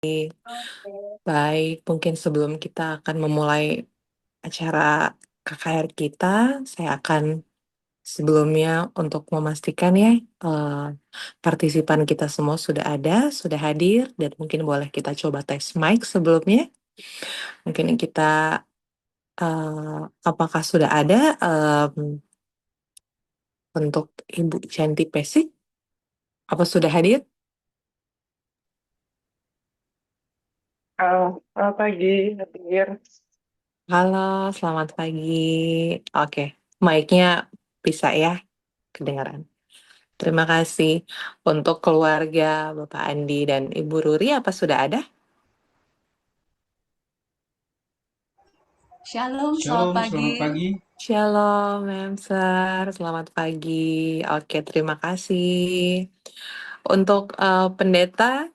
Baik, mungkin sebelum kita akan memulai acara KKR kita, saya akan sebelumnya untuk memastikan ya, partisipan kita semua sudah ada, sudah hadir, dan mungkin boleh kita coba tes mic sebelumnya. Mungkin kita, apakah sudah ada untuk Ibu Cantik Pesik? Apa sudah hadir? Selamat pagi, hadir. Halo, selamat pagi. Oke, mic-nya bisa ya, kedengaran. Terima kasih. Untuk keluarga Bapak Andi dan Ibu Ruri, apa sudah ada? Shalom, selamat Shalom, pagi. selamat pagi. Shalom, Memser. Selamat pagi. Oke, terima kasih. Untuk pendeta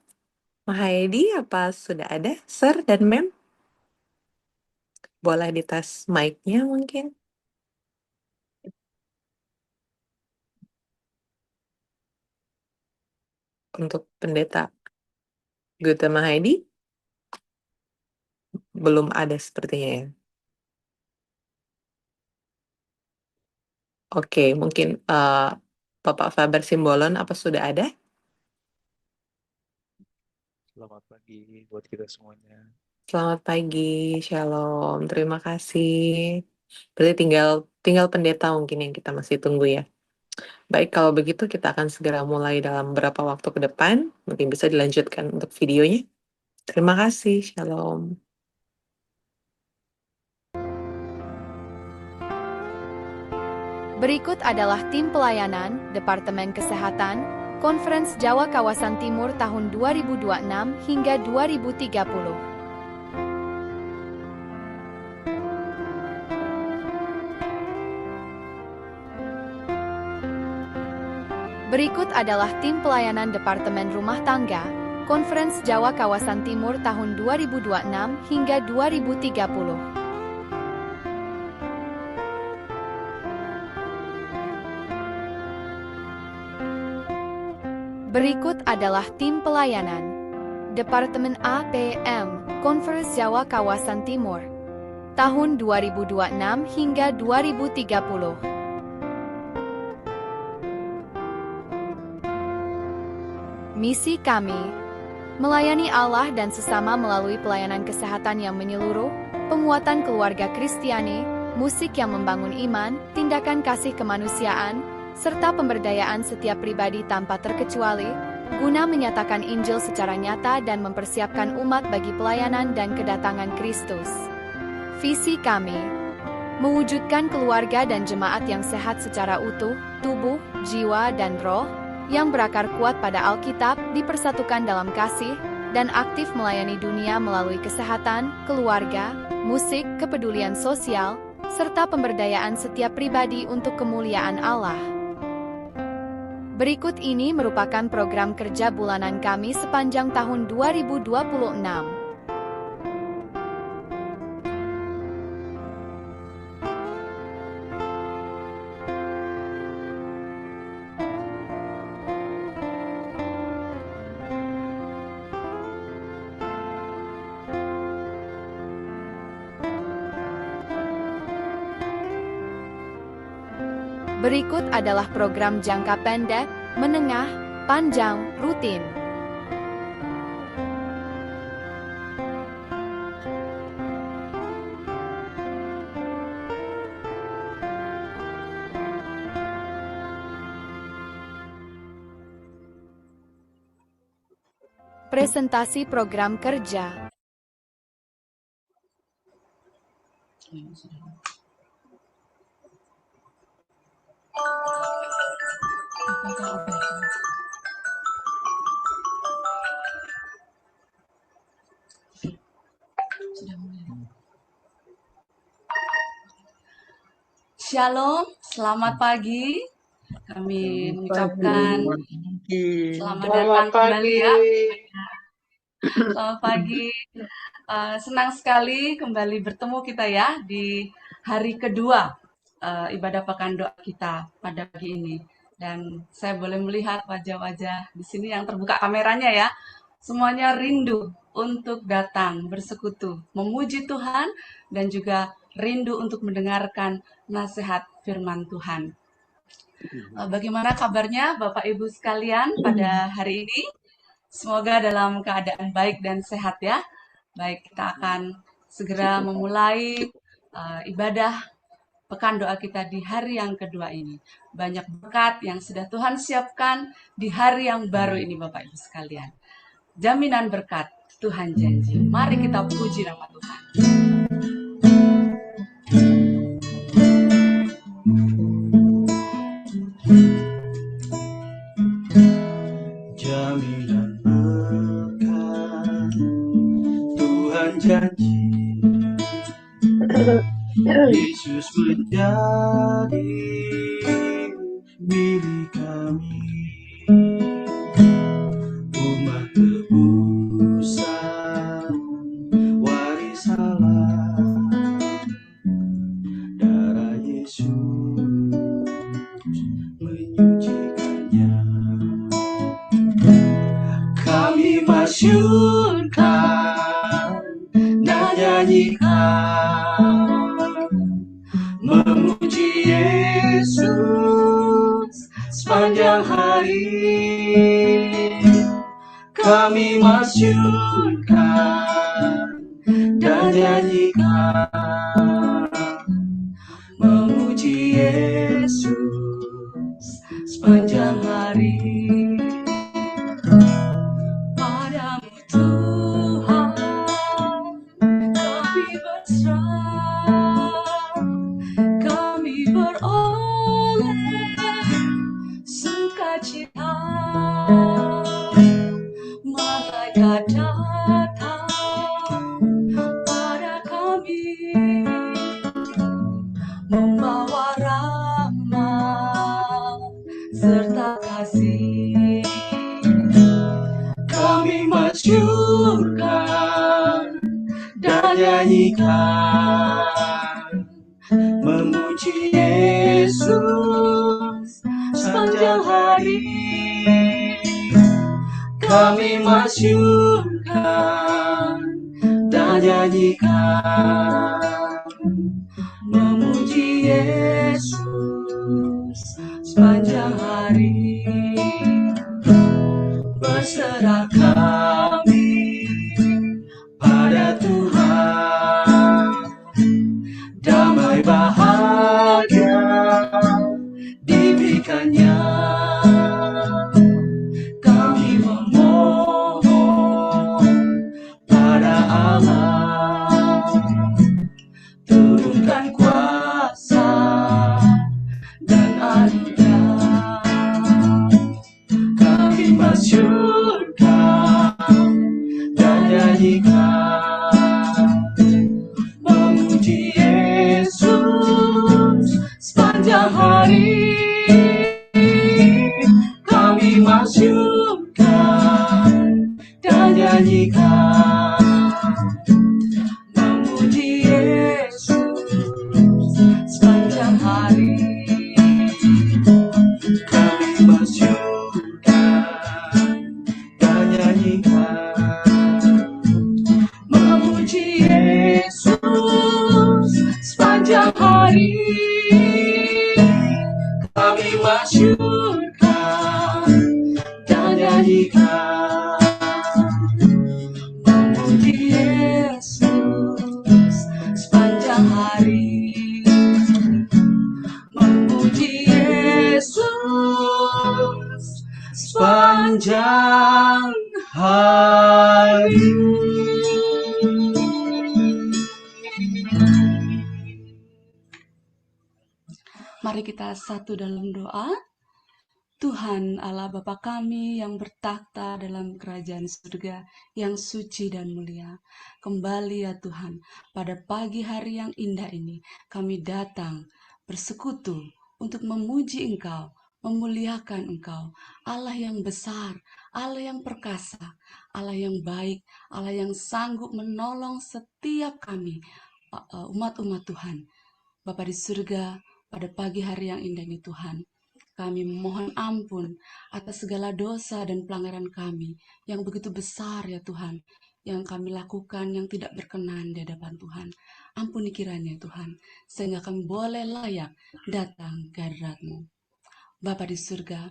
Mahedi, apa sudah ada, Sir dan Mem? Boleh dites mic-nya mungkin? Untuk pendeta Gute Mahedi, belum ada sepertinya ya. Oke, mungkin Bapak Faber Simbolon, apa sudah ada? Selamat pagi buat kita semuanya. Selamat pagi, Shalom. Terima kasih. Berarti tinggal pendeta mungkin yang kita masih tunggu ya. Baik, kalau begitu kita akan segera mulai dalam beberapa waktu ke depan. Mungkin bisa dilanjutkan untuk videonya. Terima kasih, Shalom. Berikut adalah tim pelayanan Departemen Kesehatan Conference Jawa Kawasan Timur tahun 2026 hingga 2030. Berikut adalah tim pelayanan Departemen Rumah Tangga Conference Jawa Kawasan Timur tahun 2026 hingga 2030. Berikut adalah tim pelayanan Departemen APM Conference Jawa Kawasan Timur tahun 2026 hingga 2030. Misi kami melayani Allah dan sesama melalui pelayanan kesehatan yang menyeluruh, penguatan keluarga Kristiani, musik yang membangun iman, tindakan kasih kemanusiaan, serta pemberdayaan setiap pribadi tanpa terkecuali, guna menyatakan Injil secara nyata dan mempersiapkan umat bagi pelayanan dan kedatangan Kristus. Visi kami mewujudkan keluarga dan jemaat yang sehat secara utuh, tubuh, jiwa, dan roh, yang berakar kuat pada Alkitab, dipersatukan dalam kasih, dan aktif melayani dunia melalui kesehatan, keluarga, musik, kepedulian sosial, serta pemberdayaan setiap pribadi untuk kemuliaan Allah. Berikut ini merupakan program kerja bulanan kami sepanjang tahun 2026. Berikut adalah program jangka pendek, menengah, panjang, rutin. Presentasi program kerja. Shalom, selamat pagi. Kami mengucapkan selamat datang kembali ya. Selamat pagi. Senang sekali kembali bertemu kita ya di hari kedua ibadah pekan doa kita pada pagi ini. Dan saya boleh melihat wajah-wajah di sini yang terbuka kameranya ya. semuanya rindu untuk datang bersekutu, memuji Tuhan, dan juga rindu untuk mendengarkan nasihat firman Tuhan. Bagaimana kabarnya Bapak Ibu sekalian pada hari ini? Semoga dalam keadaan baik dan sehat ya. Baik, kita akan segera memulai ibadah pekan doa kita di hari yang kedua ini. Banyak berkat yang sudah Tuhan siapkan di hari yang baru ini Bapak Ibu sekalian. Jaminan berkat Tuhan janji. Mari kita puji nama Tuhan. Jaminan berkat Tuhan janji, Yesus menjadi milik kami, umat tebusan waris Allah, darah Yesus menyucikannya. Kami masyurkan dan nyanyikan, memuji Yesus sepanjang hari. Kami masyurkan dan nyanyikan, memuji Yesus sepanjang hari. Padamu Tuhan kami berserah, kami beroleh sukacita. Malaikat datang pada kami, membawa rahmat serta kasih. Kami masyurkan dan nyanyikan, memuji Yesus sepanjang hari. Kami masyurkan dan nyanyikan, memuji Yesus sepanjang hari. Berserah kami pada Tuhan, damai bahagia diberikannya. Kami memohon pada Allah, turunkan kuasa dan anugerah. Kami masyurkan dan nyanyikan, memuji Yesus sepanjang hari. Kami masyurkan dan nyanyikan, memuji Yesus sepanjang hari. Kami masyurkan dan nyanyikan, memuji Yesus sepanjang hari. Kami masyurkan dan nyanyikan, memuji Yesus sepanjang hari. Memuji Yesus sepanjang hari. Mari kita satu dalam doa. Tuhan Allah Bapa kami yang bertakhta dalam kerajaan surga yang suci dan mulia. Kembali ya Tuhan, pada pagi hari yang indah ini kami datang bersekutu untuk memuji Engkau, memuliakan Engkau, Allah yang besar, Allah yang perkasa, Allah yang baik, Allah yang sanggup menolong setiap kami, umat-umat Tuhan. Bapa di surga, pada pagi hari yang indah ini Tuhan, Kami memohon ampun atas segala dosa dan pelanggaran kami yang begitu besar ya Tuhan, yang kami lakukan yang tidak berkenan di hadapan Tuhan. Ampuni kiranya Tuhan, sehingga kami boleh layak datang ke hadirat-Mu. Bapa di surga,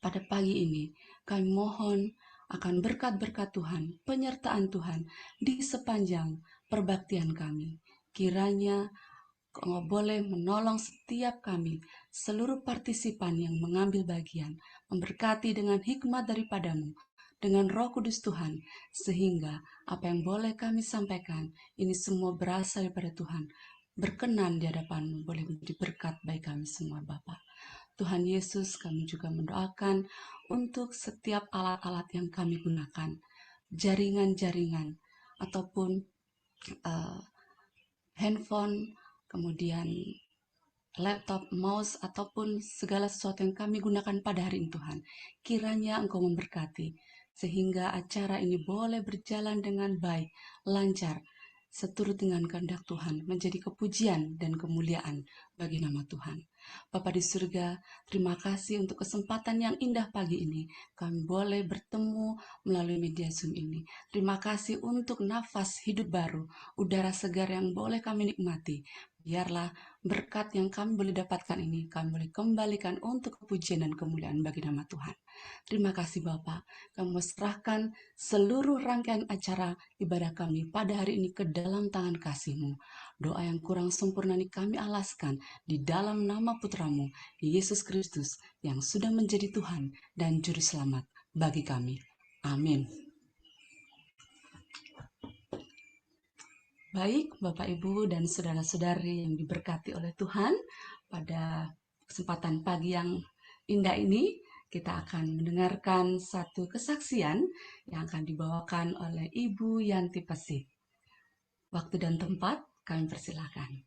pada pagi ini kami mohon akan berkat-berkat Tuhan, penyertaan Tuhan di sepanjang perbaktian kami. Kiranya Engkau boleh menolong setiap kami, seluruh partisipan yang mengambil bagian, memberkati dengan hikmat daripadamu, dengan Roh Kudus Tuhan, sehingga apa yang boleh kami sampaikan, ini semua berasal daripada Tuhan, berkenan di hadapan-Mu, boleh menjadi berkat bagi kami semua Bapa. Tuhan Yesus, kami juga mendoakan untuk setiap alat-alat yang kami gunakan, jaringan-jaringan, ataupun uh, handphone, kemudian laptop, mouse, ataupun segala sesuatu yang kami gunakan pada hari ini Tuhan. Kiranya Engkau memberkati, sehingga acara ini boleh berjalan dengan baik, lancar, seturut dengan kehendak Tuhan, menjadi kepujian dan kemuliaan bagi nama Tuhan. Bapa di surga, terima kasih untuk kesempatan yang indah pagi ini. Kami boleh bertemu melalui media Zoom ini. Terima kasih untuk nafas hidup baru, udara segar yang boleh kami nikmati. Biarlah berkat yang kami boleh dapatkan ini, kami boleh kembalikan untuk kepujian dan kemuliaan bagi nama Tuhan. Terima kasih Bapak. Kami serahkan seluruh rangkaian acara ibadah kami pada hari ini ke dalam tangan kasih-Mu. Doa yang kurang sempurna ini kami alaskan di dalam nama Putramu, Yesus Kristus, yang sudah menjadi Tuhan dan Juru Selamat bagi kami. Amin. Baik, Bapak, Ibu, dan saudara-saudari yang diberkati oleh Tuhan, pada kesempatan pagi yang indah ini, kita akan mendengarkan satu kesaksian yang akan dibawakan oleh Ibu Yanti Pesik. Waktu dan tempat kami persilakan.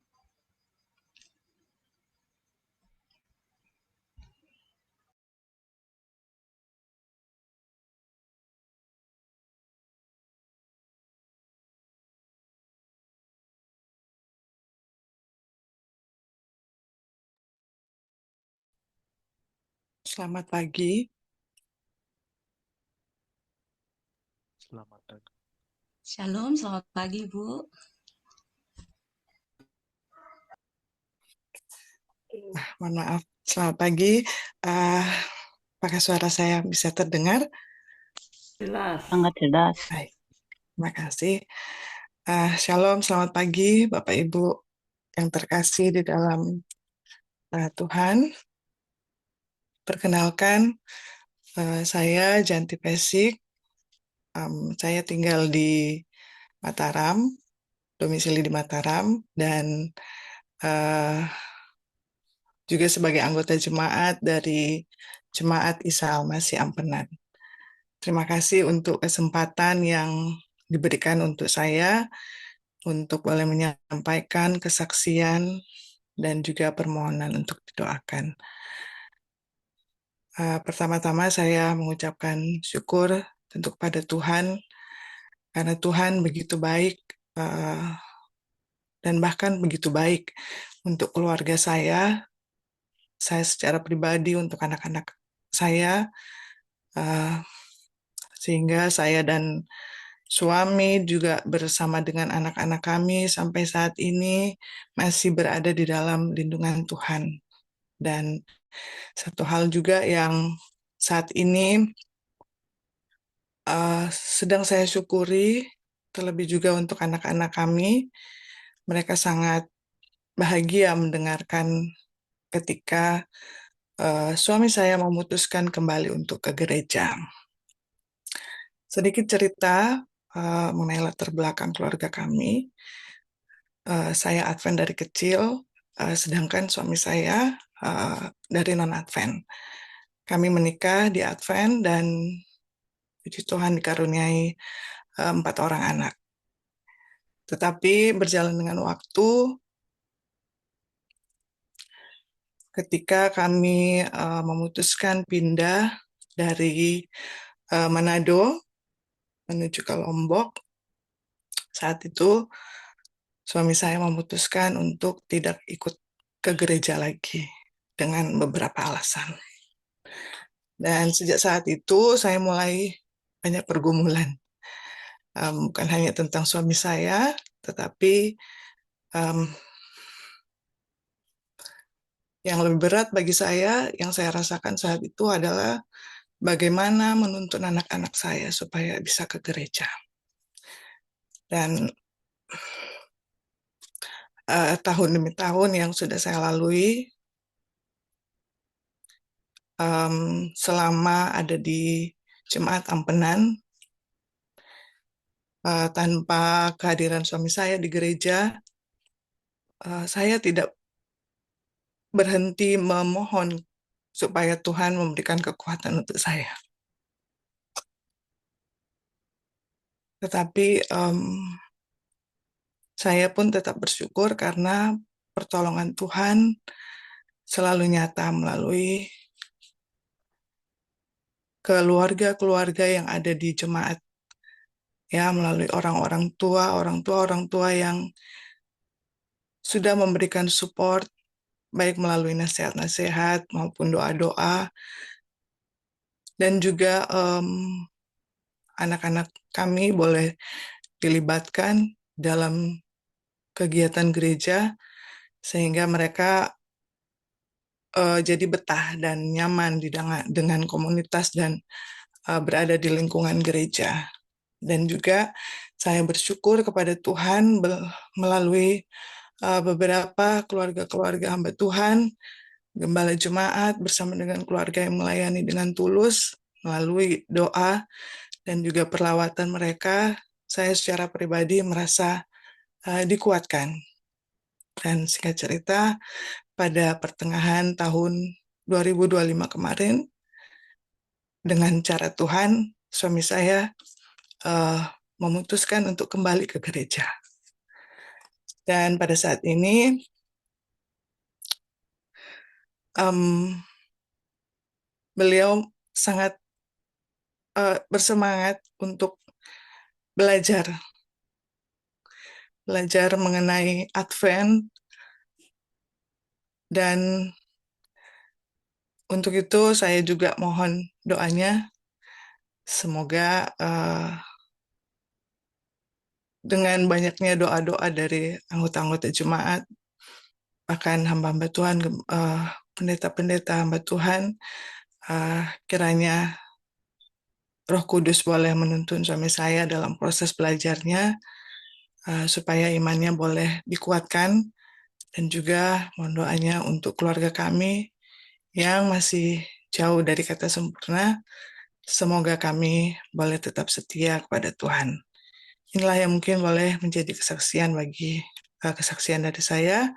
Selamat pagi. Selamat pagi. Shalom, selamat pagi, Bu. Mohon maaf. Selamat pagi. Apakah suara saya bisa terdengar? Jelas. Sangat jelas. Baik. Terima kasih. Shalom, selamat pagi Bapak Ibu yang terkasih di dalam Tuhan. Perkenalkan, saya Janti Pesik. Saya tinggal di Mataram, domisili di Mataram, dan juga sebagai anggota jemaat dari Jemaat Isa Al-Masih Ampenan. Terima kasih untuk kesempatan yang diberikan untuk saya untuk boleh menyampaikan kesaksian dan juga permohonan untuk didoakan. Pertama-tama saya mengucapkan syukur tentu kepada Tuhan, karena Tuhan begitu baik dan bahkan begitu baik untuk keluarga saya secara pribadi, untuk anak-anak saya, sehingga saya dan suami juga bersama dengan anak-anak kami sampai saat ini masih berada di dalam lindungan Tuhan. Dan satu hal juga yang saat ini sedang saya syukuri, terlebih juga untuk anak-anak kami, mereka sangat bahagia mendengarkan ketika suami saya memutuskan kembali untuk ke gereja. Sedikit cerita mengenai latar belakang keluarga kami. Saya Advent dari kecil, sedangkan suami saya dari non-Advent. Kami menikah di Advent dan puji Tuhan dikaruniai 4 orang anak. Tetapi berjalan dengan waktu, ketika kami memutuskan pindah dari Manado menuju ke Lombok, saat itu suami saya memutuskan untuk tidak ikut ke gereja lagi. dengan beberapa alasan. Dan sejak saat itu saya mulai banyak pergumulan. Bukan hanya tentang suami saya, tetapi yang lebih berat bagi saya, yang saya rasakan saat itu adalah bagaimana menuntun anak-anak saya supaya bisa ke gereja. Dan tahun demi tahun yang sudah saya lalui, selama ada di Jemaat Ampenan, tanpa kehadiran suami saya di gereja, saya tidak berhenti memohon supaya Tuhan memberikan kekuatan untuk saya. Tetapi saya pun tetap bersyukur karena pertolongan Tuhan selalu nyata melalui keluarga-keluarga yang ada di jemaat, ya, melalui orang tua yang sudah memberikan support, baik melalui nasihat-nasihat maupun doa-doa, dan juga anak-anak kami boleh dilibatkan dalam kegiatan gereja, sehingga mereka jadi betah dan nyaman dengan komunitas dan berada di lingkungan gereja. Dan juga saya bersyukur kepada Tuhan melalui beberapa keluarga-keluarga hamba Tuhan, gembala jemaat bersama dengan keluarga yang melayani dengan tulus, melalui doa dan juga perlawatan mereka, saya secara pribadi merasa dikuatkan. Dan singkat cerita, pada pertengahan tahun 2025 kemarin, dengan cara Tuhan, suami saya memutuskan untuk kembali ke gereja. Dan pada saat ini, beliau sangat bersemangat untuk belajar mengenai Advent, dan untuk itu saya juga mohon doanya, semoga dengan banyaknya doa-doa dari anggota-anggota jemaat, bahkan hamba-hamba Tuhan, pendeta-pendeta hamba Tuhan, kiranya Roh Kudus boleh menuntun suami saya dalam proses belajarnya, supaya imannya boleh dikuatkan, dan juga mohon doanya untuk keluarga kami yang masih jauh dari kata sempurna. Semoga kami boleh tetap setia kepada Tuhan. Inilah yang mungkin boleh menjadi kesaksian dari saya,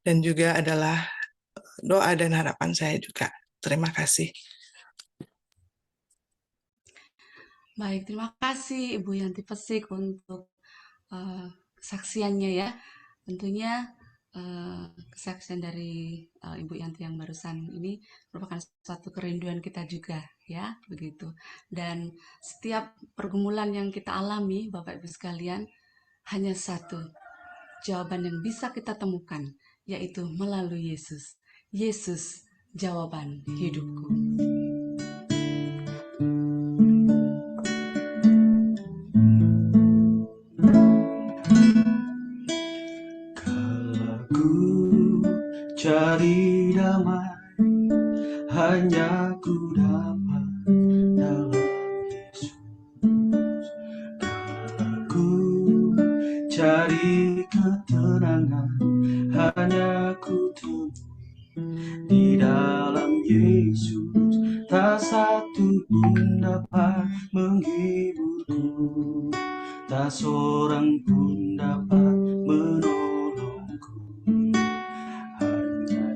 dan juga adalah doa dan harapan saya juga. Terima kasih. Baik, terima kasih Ibu Yanti Pesik untuk kesaksiannya ya. Tentunya kesaksian dari Ibu Yanti yang barusan ini merupakan satu kerinduan kita juga ya, begitu. Dan setiap pergumulan yang kita alami, Bapak Ibu sekalian, hanya satu jawaban yang bisa kita temukan, yaitu melalui Yesus. Yesus, jawaban hidupku. Cari damai hanya ku dapat dalam Yesus. Kalau ku cari ketenangan hanya ku temui di dalam Yesus. Tak satu pun dapat menghiburku, tak seorang pun dapat menolongku.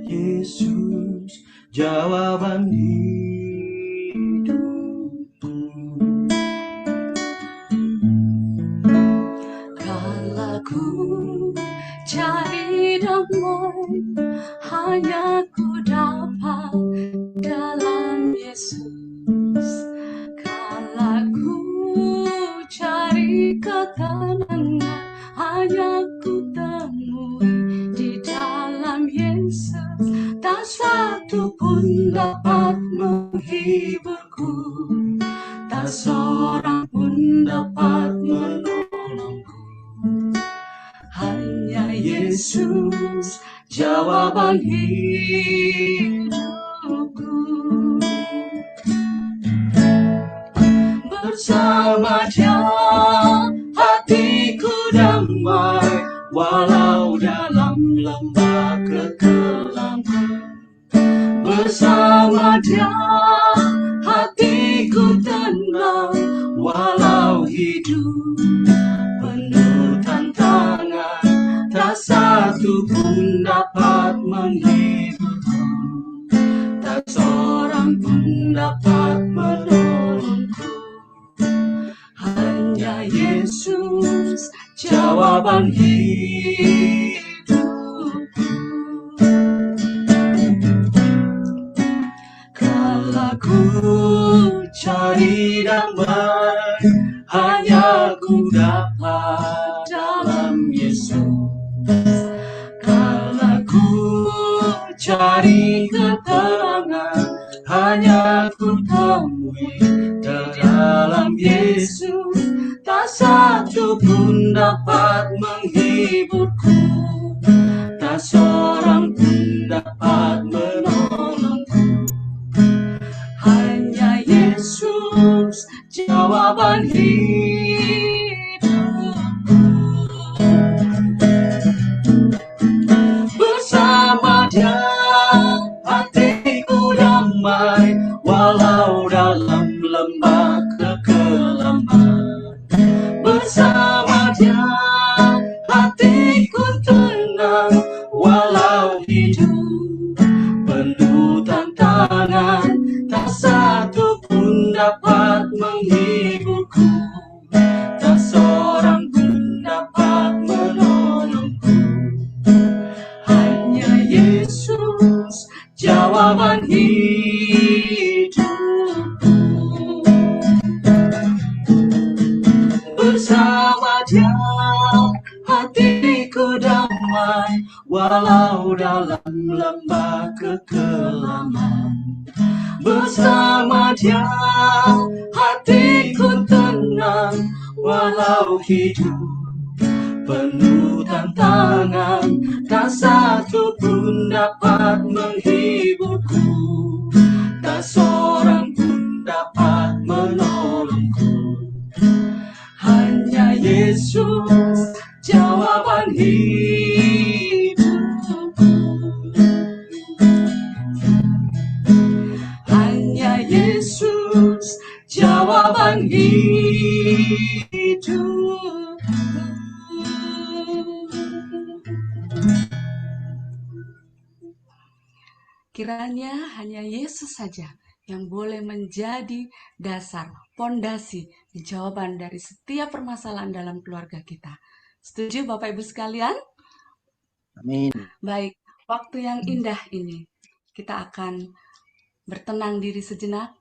Yesus, jawaban hidupku. Kalau ku cari damai, hanya ku dapat dalam Yesus. Kalau ku cari ketenangan, hanya ku temui di dalam Yesus. Tak satu pun dapat menghiburku, tak seorang pun dapat menolongku. Hanya Yesus jawaban hidupku. Bersama Dia hatiku damai, walau dalam lembah kekelaman. Bersama Dia hatiku tenang, walau hidup penuh tantangan. Tak satu pun dapat menghiburku, tak seorang pun dapat menolongku. Hanya Yesus jawaban hidupku. Kala ku cari damai, hanya ku dapat dalam Yesus. Kala ku cari keterangan, hanya ku temui di dalam Yesus. Tak satu pun dapat menghiburku, tak seorang pun dapat menolongku. Hanya Yesus jawaban hidupku. Bersama Dia hatiku damai, walau dalam lembah kekelaman. Bersama Dia hatiku tenang, walau hidup penuh tantangan. Tak satu pun dapat menghiburku, tak seorang pun dapat menolongku. Hanya Yesus jawaban hidupku. Bersama Dia hatiku damai, walau dalam lembah kekelaman. Bersama Dia hatiku tenang, walau hidup penuh tantangan. Tak satu pun dapat menghiburku, tak seorang pun dapat menolongku. Hanya Yesus jawaban hidupku. Hanya Yesus jawaban hidupku. Kiranya hanya Yesus saja yang boleh menjadi dasar, pondasi, jawaban dari setiap permasalahan dalam keluarga kita. Setuju Bapak Ibu sekalian? Amin. Baik, waktu yang indah ini kita akan bertenang diri sejenak.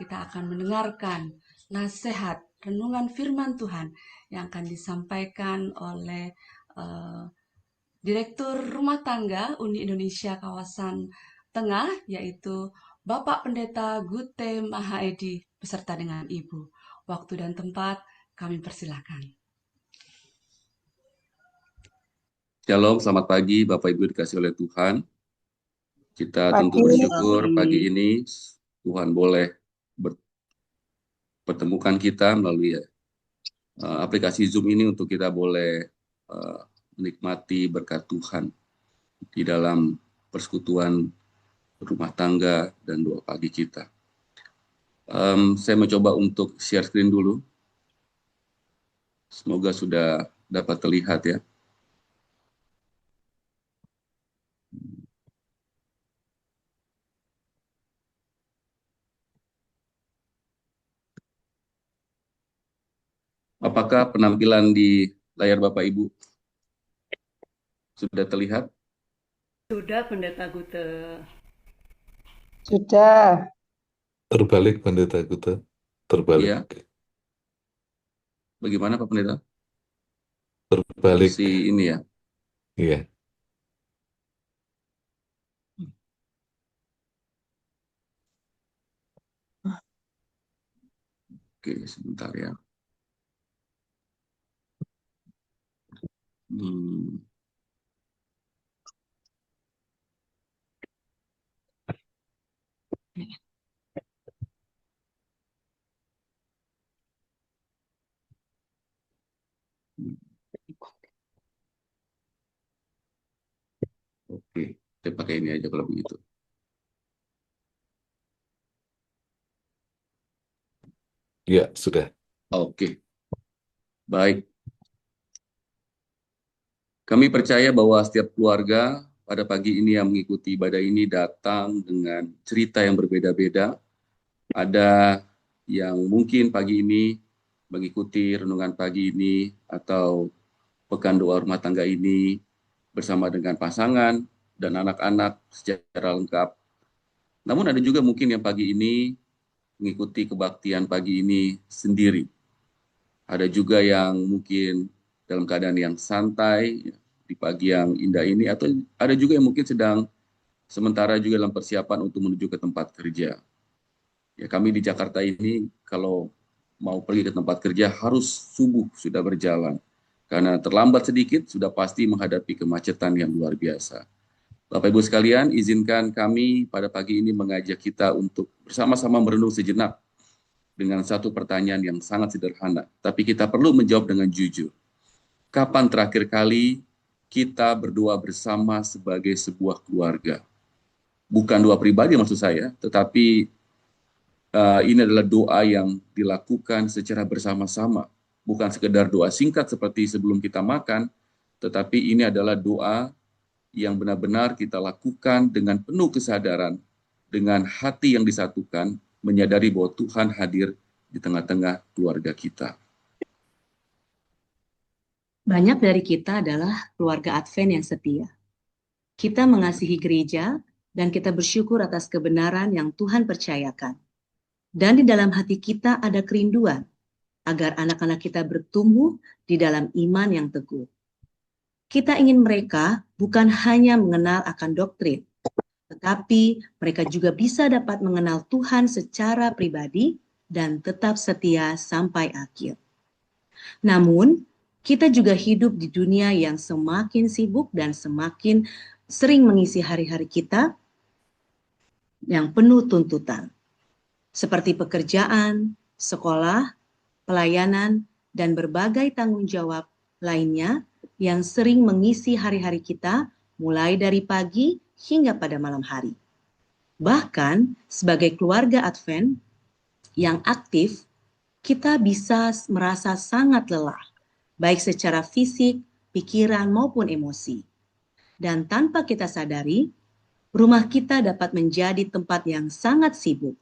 Kita akan mendengarkan nasihat renungan firman Tuhan yang akan disampaikan oleh Direktur Rumah Tangga Uni Indonesia Kawasan Tengah, yaitu Bapak Pendeta Gute Mahaedi beserta dengan Ibu. Waktu dan tempat kami persilakan. Shalom, selamat pagi Bapak Ibu dikasih oleh Tuhan. Kita tentu bersyukur pagi ini Tuhan boleh pertemukan kita melalui aplikasi Zoom ini untuk kita boleh menikmati berkat Tuhan di dalam persekutuan rumah tangga dan doa pagi kita. Saya mencoba untuk share screen dulu. Semoga sudah dapat terlihat ya. Apakah penampilan di layar Bapak Ibu sudah terlihat? Sudah Pendeta Gute. Sudah. Terbalik Pendeta Gute. Terbalik. Iya. Bagaimana Pak Pendeta? Terbalik. Si ini ya. Iya. Oke, sebentar ya. Hmm. Oke, saya pakai ini aja kalau begitu. Ya, sudah. Oke, baik. Kami percaya bahwa setiap keluarga pada pagi ini yang mengikuti ibadah ini datang dengan cerita yang berbeda-beda. Ada yang mungkin pagi ini mengikuti renungan pagi ini atau pekan doa rumah tangga ini bersama dengan pasangan dan anak-anak secara lengkap. Namun ada juga mungkin yang pagi ini mengikuti kebaktian pagi ini sendiri. Ada juga yang mungkin dalam keadaan yang santai di pagi yang indah ini, atau ada juga yang mungkin sedang sementara juga dalam persiapan untuk menuju ke tempat kerja. Ya, kami di Jakarta ini kalau mau pergi ke tempat kerja harus subuh sudah berjalan. Karena terlambat sedikit sudah pasti menghadapi kemacetan yang luar biasa. Bapak Ibu sekalian, izinkan kami pada pagi ini mengajak kita untuk bersama-sama merenung sejenak dengan satu pertanyaan yang sangat sederhana, tapi kita perlu menjawab dengan jujur. Kapan terakhir kali kita berdoa bersama sebagai sebuah keluarga? Bukan doa pribadi maksud saya, tetapi ini adalah doa yang dilakukan secara bersama-sama. Bukan sekedar doa singkat seperti sebelum kita makan, tetapi ini adalah doa yang benar-benar kita lakukan dengan penuh kesadaran, dengan hati yang disatukan, menyadari bahwa Tuhan hadir di tengah-tengah keluarga kita. Banyak dari kita adalah keluarga Advent yang setia. Kita mengasihi gereja dan kita bersyukur atas kebenaran yang Tuhan percayakan. Dan di dalam hati kita ada kerinduan agar anak-anak kita bertumbuh di dalam iman yang teguh. Kita ingin mereka bukan hanya mengenal akan doktrin, tetapi mereka juga bisa dapat mengenal Tuhan secara pribadi dan tetap setia sampai akhir. Namun, kita juga hidup di dunia yang semakin sibuk dan semakin sering mengisi hari-hari kita yang penuh tuntutan, seperti pekerjaan, sekolah, pelayanan, dan berbagai tanggung jawab lainnya yang sering mengisi hari-hari kita mulai dari pagi hingga pada malam hari. Bahkan sebagai keluarga Advent yang aktif, kita bisa merasa sangat lelah, baik secara fisik, pikiran, maupun emosi. Dan tanpa kita sadari, rumah kita dapat menjadi tempat yang sangat sibuk,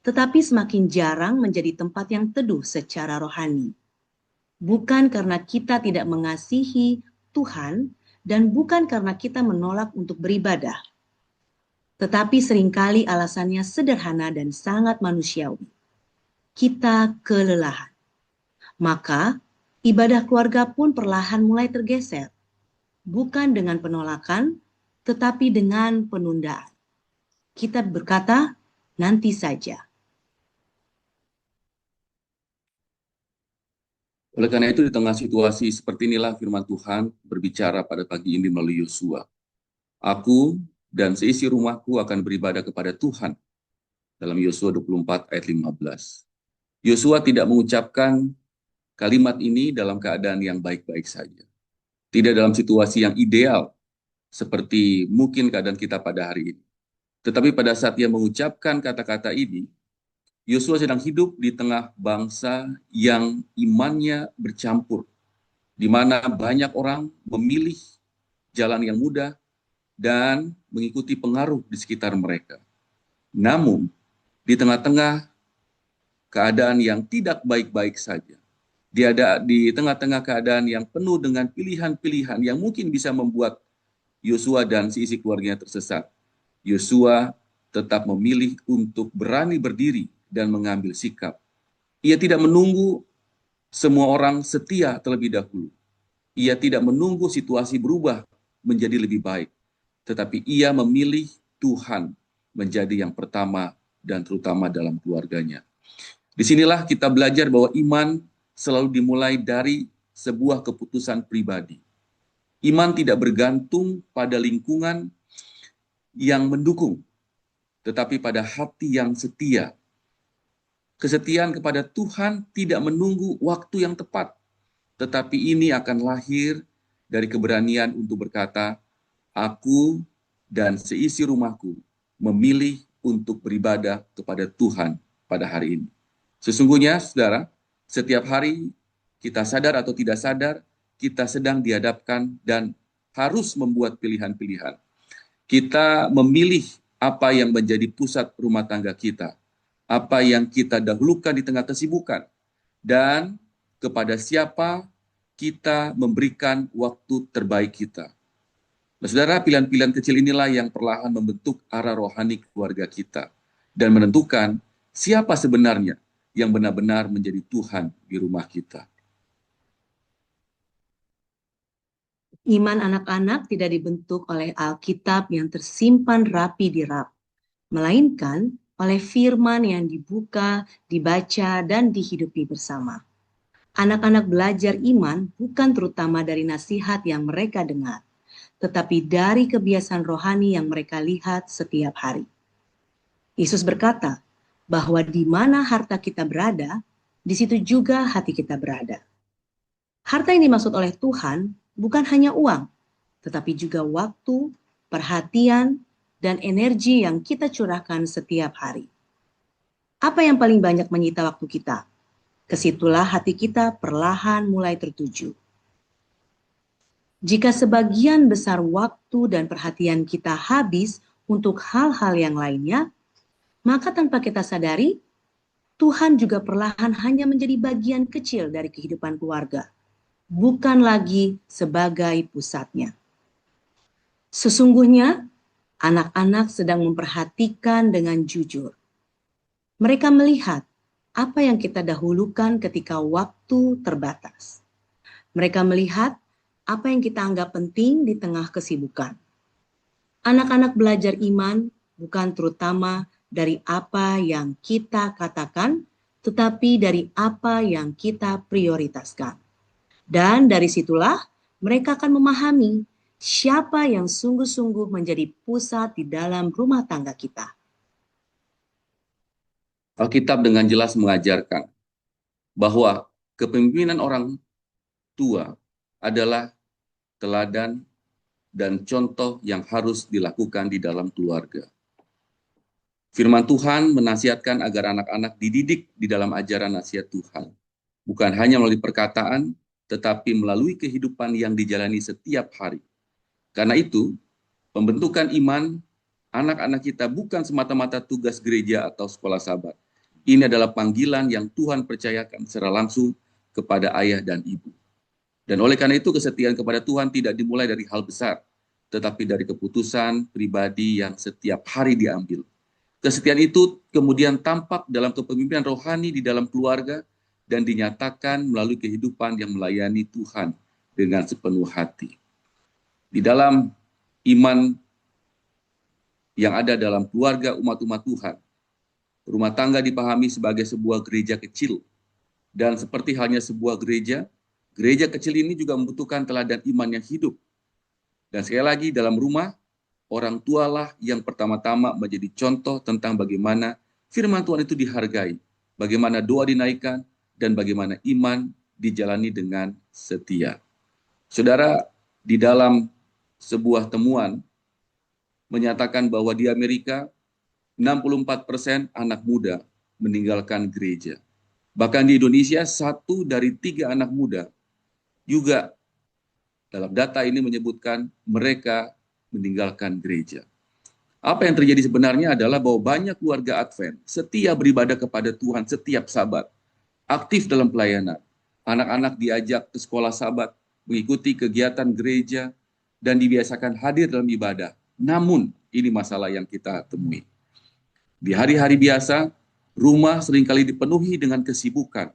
tetapi semakin jarang menjadi tempat yang teduh secara rohani. Bukan karena kita tidak mengasihi Tuhan, dan bukan karena kita menolak untuk beribadah, tetapi seringkali alasannya sederhana dan sangat manusiawi. Kita kelelahan. Maka, ibadah keluarga pun perlahan mulai tergeser. Bukan dengan penolakan, tetapi dengan penundaan. Kita berkata, nanti saja. Oleh karena itu, di tengah situasi seperti inilah firman Tuhan berbicara pada pagi ini melalui Yosua. Aku dan seisi rumahku akan beribadah kepada Tuhan. Dalam Yosua 24 ayat 15. Yosua tidak mengucapkan kalimat ini dalam keadaan yang baik-baik saja. Tidak dalam situasi yang ideal, seperti mungkin keadaan kita pada hari ini. Tetapi pada saat ia mengucapkan kata-kata ini, Yosua sedang hidup di tengah bangsa yang imannya bercampur, di mana banyak orang memilih jalan yang mudah dan mengikuti pengaruh di sekitar mereka. Namun, di tengah-tengah keadaan yang tidak baik-baik saja, di tengah-tengah keadaan yang penuh dengan pilihan-pilihan yang mungkin bisa membuat Yosua dan seisi keluarganya tersesat, Yosua tetap memilih untuk berani berdiri dan mengambil sikap. Ia tidak menunggu semua orang setia terlebih dahulu. Ia tidak menunggu situasi berubah menjadi lebih baik, tetapi ia memilih Tuhan menjadi yang pertama dan terutama dalam keluarganya. Disinilah kita belajar bahwa iman selalu dimulai dari sebuah keputusan pribadi. Iman tidak bergantung pada lingkungan yang mendukung, tetapi pada hati yang setia. Kesetiaan kepada Tuhan tidak menunggu waktu yang tepat, tetapi ini akan lahir dari keberanian untuk berkata, aku dan seisi rumahku memilih untuk beribadah kepada Tuhan pada hari ini. Sesungguhnya, saudara, setiap hari kita sadar atau tidak sadar, kita sedang dihadapkan dan harus membuat pilihan-pilihan. Kita memilih apa yang menjadi pusat rumah tangga kita, apa yang kita dahulukan di tengah kesibukan, dan kepada siapa kita memberikan waktu terbaik kita. Nah, saudara, pilihan-pilihan kecil inilah yang perlahan membentuk arah rohani keluarga kita dan menentukan siapa sebenarnya yang benar-benar menjadi Tuhan di rumah kita. Iman anak-anak tidak dibentuk oleh Alkitab yang tersimpan rapi di rak, melainkan oleh firman yang dibuka, dibaca, dan dihidupi bersama. Anak-anak belajar iman bukan terutama dari nasihat yang mereka dengar, tetapi dari kebiasaan rohani yang mereka lihat setiap hari. Yesus berkata bahwa di mana harta kita berada, di situ juga hati kita berada. Harta yang dimaksud oleh Tuhan bukan hanya uang, tetapi juga waktu, perhatian, dan energi yang kita curahkan setiap hari. Apa yang paling banyak menyita waktu kita? Kesitulah hati kita perlahan mulai tertuju. Jika sebagian besar waktu dan perhatian kita habis untuk hal-hal yang lainnya, maka tanpa kita sadari, Tuhan juga perlahan hanya menjadi bagian kecil dari kehidupan keluarga, bukan lagi sebagai pusatnya. Sesungguhnya, anak-anak sedang memperhatikan dengan jujur. Mereka melihat apa yang kita dahulukan ketika waktu terbatas. Mereka melihat apa yang kita anggap penting di tengah kesibukan. Anak-anak belajar iman bukan terutama dari apa yang kita katakan, tetapi dari apa yang kita prioritaskan. Dan dari situlah mereka akan memahami siapa yang sungguh-sungguh menjadi pusat di dalam rumah tangga kita. Alkitab dengan jelas mengajarkan bahwa kepemimpinan orang tua adalah teladan dan contoh yang harus dilakukan di dalam keluarga. Firman Tuhan menasihatkan agar anak-anak dididik di dalam ajaran nasihat Tuhan. Bukan hanya melalui perkataan, tetapi melalui kehidupan yang dijalani setiap hari. Karena itu, pembentukan iman anak-anak kita bukan semata-mata tugas gereja atau sekolah sahabat. Ini adalah panggilan yang Tuhan percayakan secara langsung kepada ayah dan ibu. Dan oleh karena itu kesetiaan kepada Tuhan tidak dimulai dari hal besar, tetapi dari keputusan pribadi yang setiap hari diambil. Kesetiaan itu kemudian tampak dalam kepemimpinan rohani di dalam keluarga dan dinyatakan melalui kehidupan yang melayani Tuhan dengan sepenuh hati. Di dalam iman yang ada dalam keluarga umat-umat Tuhan, rumah tangga dipahami sebagai sebuah gereja kecil. Dan seperti halnya sebuah gereja, gereja kecil ini juga membutuhkan teladan iman yang hidup. Dan sekali lagi dalam rumah, orang tualah yang pertama-tama menjadi contoh tentang bagaimana firman Tuhan itu dihargai, bagaimana doa dinaikkan, dan bagaimana iman dijalani dengan setia. Saudara, di dalam sebuah temuan menyatakan bahwa di Amerika 64% anak muda meninggalkan gereja. Bahkan di Indonesia 1 dari 3 anak muda juga dalam data ini menyebutkan mereka meninggalkan gereja. Apa yang terjadi sebenarnya adalah bahwa banyak keluarga Advent setia beribadah kepada Tuhan setiap Sabat, aktif dalam pelayanan. Anak-anak diajak ke sekolah Sabat, mengikuti kegiatan gereja, dan dibiasakan hadir dalam ibadah. Namun, ini masalah yang kita temui. Di hari-hari biasa, rumah seringkali dipenuhi dengan kesibukan.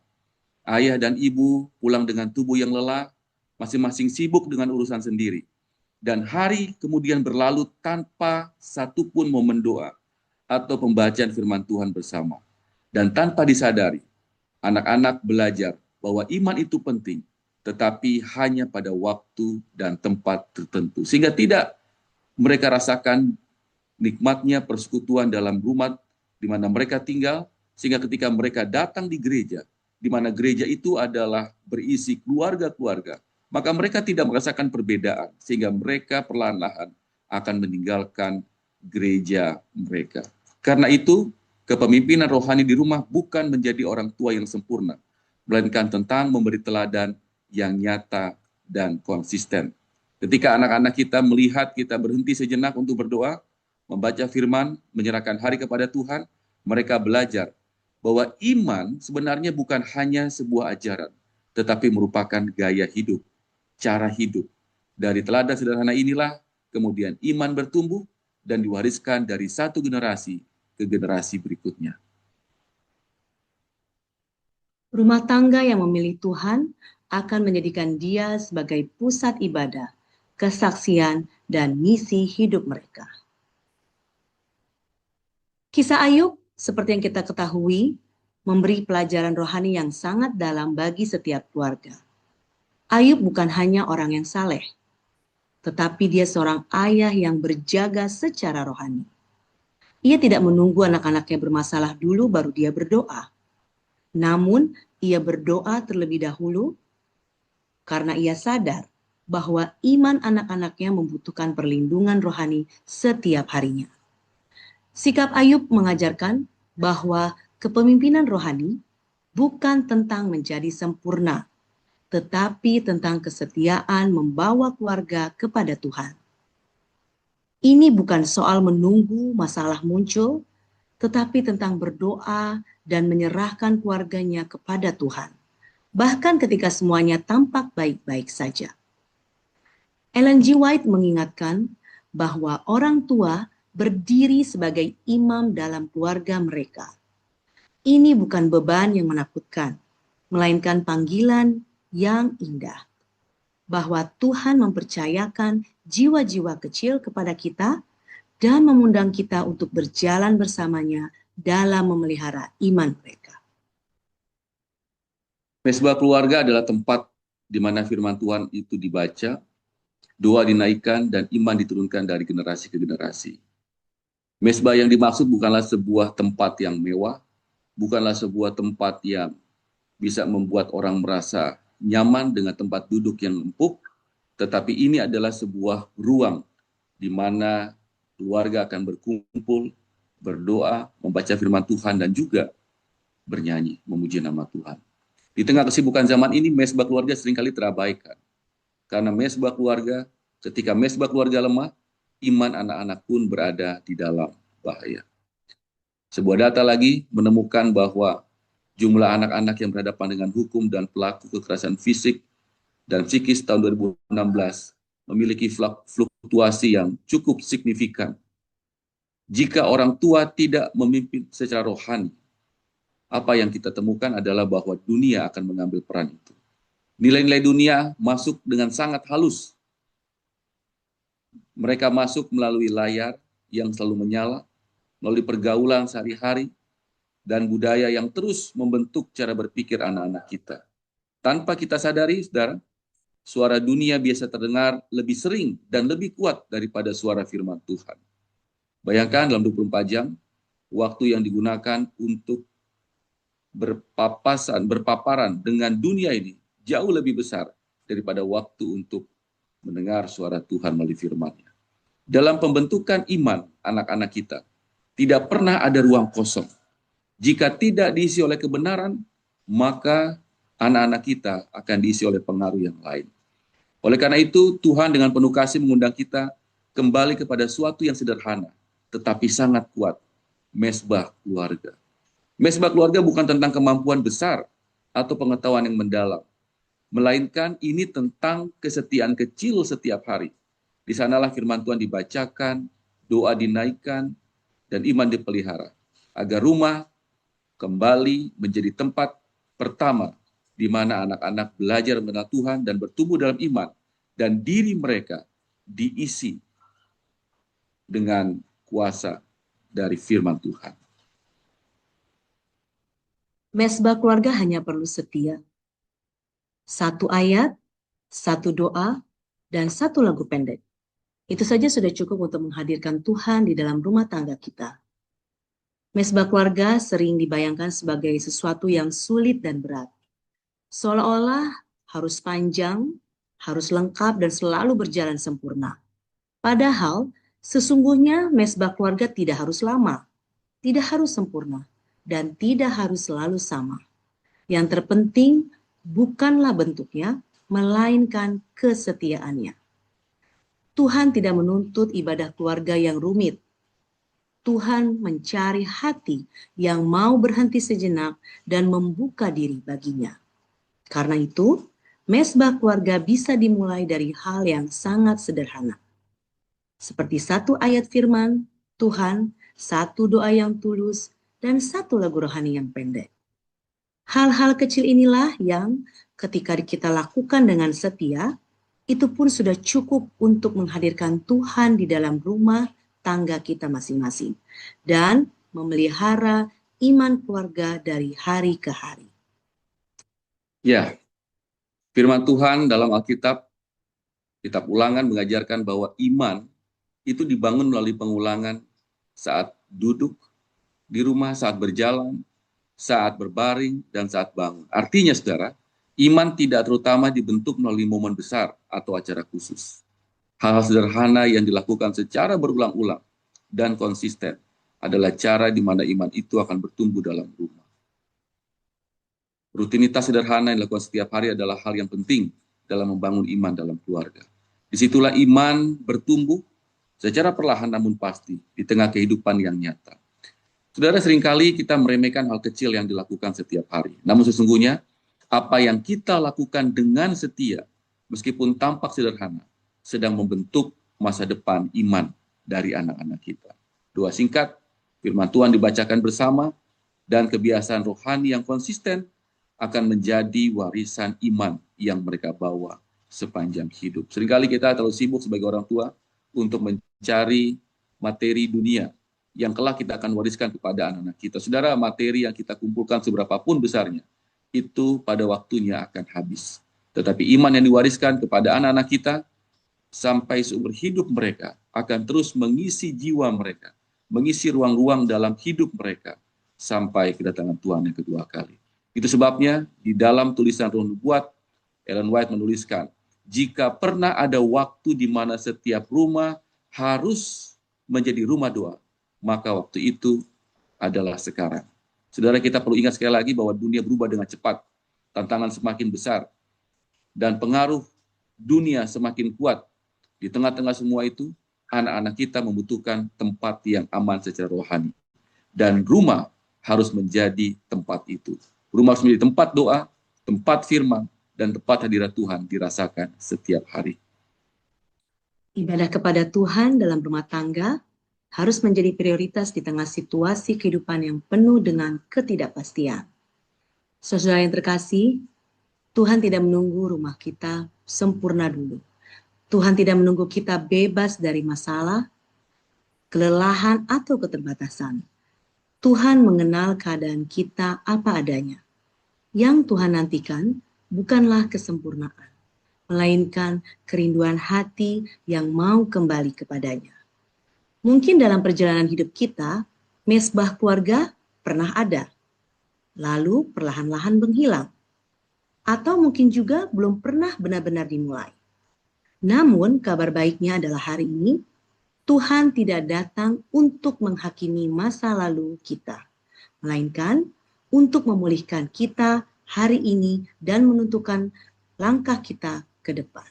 Ayah dan ibu pulang dengan tubuh yang lelah, masing-masing sibuk dengan urusan sendiri. Dan hari kemudian berlalu tanpa satupun momen doa atau pembacaan firman Tuhan bersama. Dan tanpa disadari, Anak-anak belajar bahwa iman itu penting, tetapi hanya pada waktu dan tempat tertentu. Sehingga tidak mereka rasakan nikmatnya persekutuan dalam rumah di mana mereka tinggal, sehingga ketika mereka datang di gereja, di mana gereja itu adalah berisi keluarga-keluarga, maka mereka tidak merasakan perbedaan, sehingga mereka perlahan-lahan akan meninggalkan gereja mereka. Karena itu, kepemimpinan rohani di rumah bukan menjadi orang tua yang sempurna, melainkan tentang memberi teladan yang nyata dan konsisten. Ketika anak-anak kita melihat kita berhenti sejenak untuk berdoa, membaca firman, menyerahkan hari kepada Tuhan, mereka belajar bahwa iman sebenarnya bukan hanya sebuah ajaran, tetapi merupakan gaya hidup, cara hidup. Dari teladan sederhana inilah, kemudian iman bertumbuh dan diwariskan dari satu generasi ke generasi berikutnya. Rumah tangga yang memilih Tuhan akan menjadikan dia sebagai pusat ibadah, kesaksian, dan misi hidup mereka. Kisah Ayub, seperti yang kita ketahui, memberi pelajaran rohani yang sangat dalam bagi setiap keluarga. Ayub bukan hanya orang yang saleh, tetapi dia seorang ayah yang berjaga secara rohani. Ia tidak menunggu anak-anaknya bermasalah dulu baru dia berdoa. Namun, ia berdoa terlebih dahulu karena ia sadar bahwa iman anak-anaknya membutuhkan perlindungan rohani setiap harinya. Sikap Ayub mengajarkan bahwa kepemimpinan rohani bukan tentang menjadi sempurna, tetapi tentang kesetiaan membawa keluarga kepada Tuhan. Ini bukan soal menunggu masalah muncul, tetapi tentang berdoa dan menyerahkan keluarganya kepada Tuhan, bahkan ketika semuanya tampak baik-baik saja. Ellen G. White mengingatkan bahwa orang tua berdiri sebagai imam dalam keluarga mereka. Ini bukan beban yang menakutkan, melainkan panggilan yang indah. Bahwa Tuhan mempercayakan jiwa-jiwa kecil kepada kita dan mengundang kita untuk berjalan bersamanya dalam memelihara iman mereka. Mesbah keluarga adalah tempat di mana firman Tuhan itu dibaca, doa dinaikkan, dan iman diturunkan dari generasi ke generasi. Mesbah yang dimaksud bukanlah sebuah tempat yang mewah, bukanlah sebuah tempat yang bisa membuat orang merasa nyaman dengan tempat duduk yang empuk, tetapi ini adalah sebuah ruang di mana keluarga akan berkumpul, berdoa, membaca firman Tuhan, dan juga bernyanyi, memuji nama Tuhan. Di tengah kesibukan zaman ini, mesbah keluarga seringkali terabaikan. Karena mesbah keluarga, ketika mesbah keluarga lemah, iman anak-anak pun berada di dalam bahaya. Sebuah data lagi menemukan bahwa jumlah anak-anak yang berhadapan dengan hukum dan pelaku kekerasan fisik dan psikis tahun 2016 memiliki fluktuasi yang cukup signifikan. Jika orang tua tidak memimpin secara rohani, apa yang kita temukan adalah bahwa dunia akan mengambil peran itu. Nilai-nilai dunia masuk dengan sangat halus. Mereka masuk melalui layar yang selalu menyala, melalui pergaulan sehari-hari, dan budaya yang terus membentuk cara berpikir anak-anak kita. Tanpa kita sadari, saudara, suara dunia biasa terdengar lebih sering dan lebih kuat daripada suara firman Tuhan. Bayangkan dalam 24 jam, waktu yang digunakan untuk berpaparan dengan dunia ini jauh lebih besar daripada waktu untuk mendengar suara Tuhan melalui firman-Nya. Dalam pembentukan iman anak-anak kita, tidak pernah ada ruang kosong. Jika tidak diisi oleh kebenaran, maka anak-anak kita akan diisi oleh pengaruh yang lain. Oleh karena itu, Tuhan dengan penuh kasih mengundang kita kembali kepada suatu yang sederhana, tetapi sangat kuat, mesbah keluarga. Mesbah keluarga bukan tentang kemampuan besar atau pengetahuan yang mendalam, melainkan ini tentang kesetiaan kecil setiap hari. Di sanalah firman Tuhan dibacakan, doa dinaikkan, dan iman dipelihara, agar rumah kembali menjadi tempat pertama di mana anak-anak belajar mengenal Tuhan dan bertumbuh dalam iman, dan diri mereka diisi dengan kuasa dari firman Tuhan. Mesbah keluarga hanya perlu setia. Satu ayat, satu doa, dan satu lagu pendek. Itu saja sudah cukup untuk menghadirkan Tuhan di dalam rumah tangga kita. Mesbah keluarga sering dibayangkan sebagai sesuatu yang sulit dan berat. Seolah-olah harus panjang, harus lengkap, dan selalu berjalan sempurna. Padahal, sesungguhnya mesbah keluarga tidak harus lama, tidak harus sempurna, dan tidak harus selalu sama. Yang terpenting bukanlah bentuknya, melainkan kesetiaannya. Tuhan tidak menuntut ibadah keluarga yang rumit. Tuhan mencari hati yang mau berhenti sejenak dan membuka diri baginya. Karena itu, mesbah keluarga bisa dimulai dari hal yang sangat sederhana. Seperti satu ayat firman Tuhan, satu doa yang tulus, dan satu lagu rohani yang pendek. Hal-hal kecil inilah yang ketika kita lakukan dengan setia, itu pun sudah cukup untuk menghadirkan Tuhan di dalam rumah tangga kita masing-masing dan memelihara iman keluarga dari hari ke hari. Ya, firman Tuhan dalam Alkitab, kitab Ulangan mengajarkan bahwa iman itu dibangun melalui pengulangan saat duduk di rumah, saat berjalan, saat berbaring, dan saat bangun. Artinya, saudara, iman tidak terutama dibentuk melalui momen besar atau acara khusus. Hal-hal sederhana yang dilakukan secara berulang-ulang dan konsisten adalah cara di mana iman itu akan bertumbuh dalam rumah. Rutinitas sederhana yang dilakukan setiap hari adalah hal yang penting dalam membangun iman dalam keluarga. Disitulah iman bertumbuh secara perlahan namun pasti di tengah kehidupan yang nyata. Saudara, seringkali kita meremehkan hal kecil yang dilakukan setiap hari. Namun sesungguhnya, apa yang kita lakukan dengan setia, meskipun tampak sederhana, sedang membentuk masa depan iman dari anak-anak kita. Doa singkat, firman Tuhan dibacakan bersama, dan kebiasaan rohani yang konsisten akan menjadi warisan iman yang mereka bawa sepanjang hidup. Seringkali kita terlalu sibuk sebagai orang tua untuk mencari materi dunia yang kelak kita akan wariskan kepada anak-anak kita. Saudara, materi yang kita kumpulkan seberapapun besarnya, itu pada waktunya akan habis. Tetapi iman yang diwariskan kepada anak-anak kita, sampai seumur hidup mereka, akan terus mengisi jiwa mereka, mengisi ruang-ruang dalam hidup mereka, sampai kedatangan Tuhan yang kedua kali. Itu sebabnya, di dalam tulisan Roh Nubuat, Ellen White menuliskan, jika pernah ada waktu di mana setiap rumah harus menjadi rumah doa, maka waktu itu adalah sekarang. Saudara, kita perlu ingat sekali lagi bahwa dunia berubah dengan cepat, tantangan semakin besar, dan pengaruh dunia semakin kuat. Di tengah-tengah semua itu, anak-anak kita membutuhkan tempat yang aman secara rohani. Dan rumah harus menjadi tempat itu. Rumah harus menjadi tempat doa, tempat firman, dan tempat hadirat Tuhan dirasakan setiap hari. Ibadah kepada Tuhan dalam rumah tangga harus menjadi prioritas di tengah situasi kehidupan yang penuh dengan ketidakpastian. Saudara yang terkasih, Tuhan tidak menunggu rumah kita sempurna dulu. Tuhan tidak menunggu kita bebas dari masalah, kelelahan, atau keterbatasan. Tuhan mengenal keadaan kita apa adanya. Yang Tuhan nantikan bukanlah kesempurnaan, melainkan kerinduan hati yang mau kembali kepadanya. Mungkin dalam perjalanan hidup kita, mesbah keluarga pernah ada, lalu perlahan-lahan menghilang. Atau mungkin juga belum pernah benar-benar dimulai. Namun kabar baiknya adalah hari ini, Tuhan tidak datang untuk menghakimi masa lalu kita, melainkan untuk memulihkan kita hari ini dan menentukan langkah kita ke depan.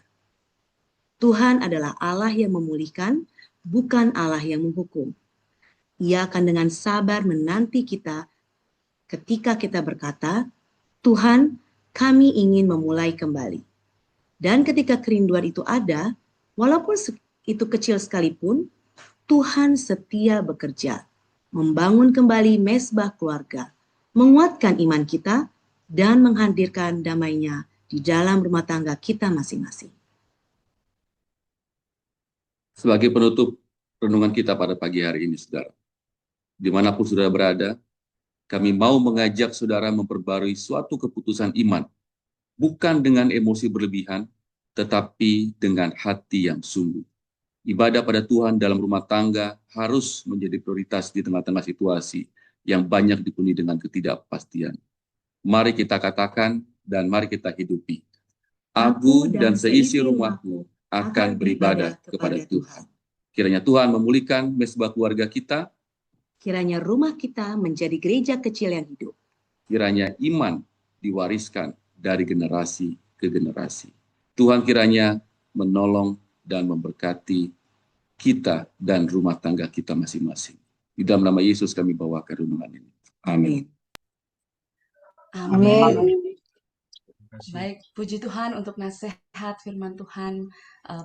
Tuhan adalah Allah yang memulihkan, bukan Allah yang menghukum. Ia akan dengan sabar menanti kita ketika kita berkata, Tuhan, kami ingin memulai kembali. Dan ketika kerinduan itu ada, walaupun itu kecil sekalipun, Tuhan setia bekerja, membangun kembali mesbah keluarga, menguatkan iman kita, dan menghadirkan damai-Nya di dalam rumah tangga kita masing-masing. Sebagai penutup renungan kita pada pagi hari ini, saudara, dimanapun saudara berada, Kami mau mengajak saudara memperbarui suatu keputusan iman, bukan dengan emosi berlebihan, tetapi dengan hati yang sungguh. Ibadah pada Tuhan dalam rumah tangga harus menjadi prioritas di tengah-tengah situasi yang banyak dipenuhi dengan ketidakpastian. Mari kita katakan dan mari kita hidupi. Aku dan seisi rumahku akan beribadah kepada Tuhan. Kiranya Tuhan memulihkan mesbah keluarga kita. Kiranya rumah kita menjadi gereja kecil yang hidup. Kiranya iman diwariskan dari generasi ke generasi. Tuhan kiranya menolong dan memberkati kita dan rumah tangga kita masing-masing. Di dalam nama Yesus kami bawakan renungan ini. Amin. Amin. Baik, puji Tuhan untuk nasihat firman Tuhan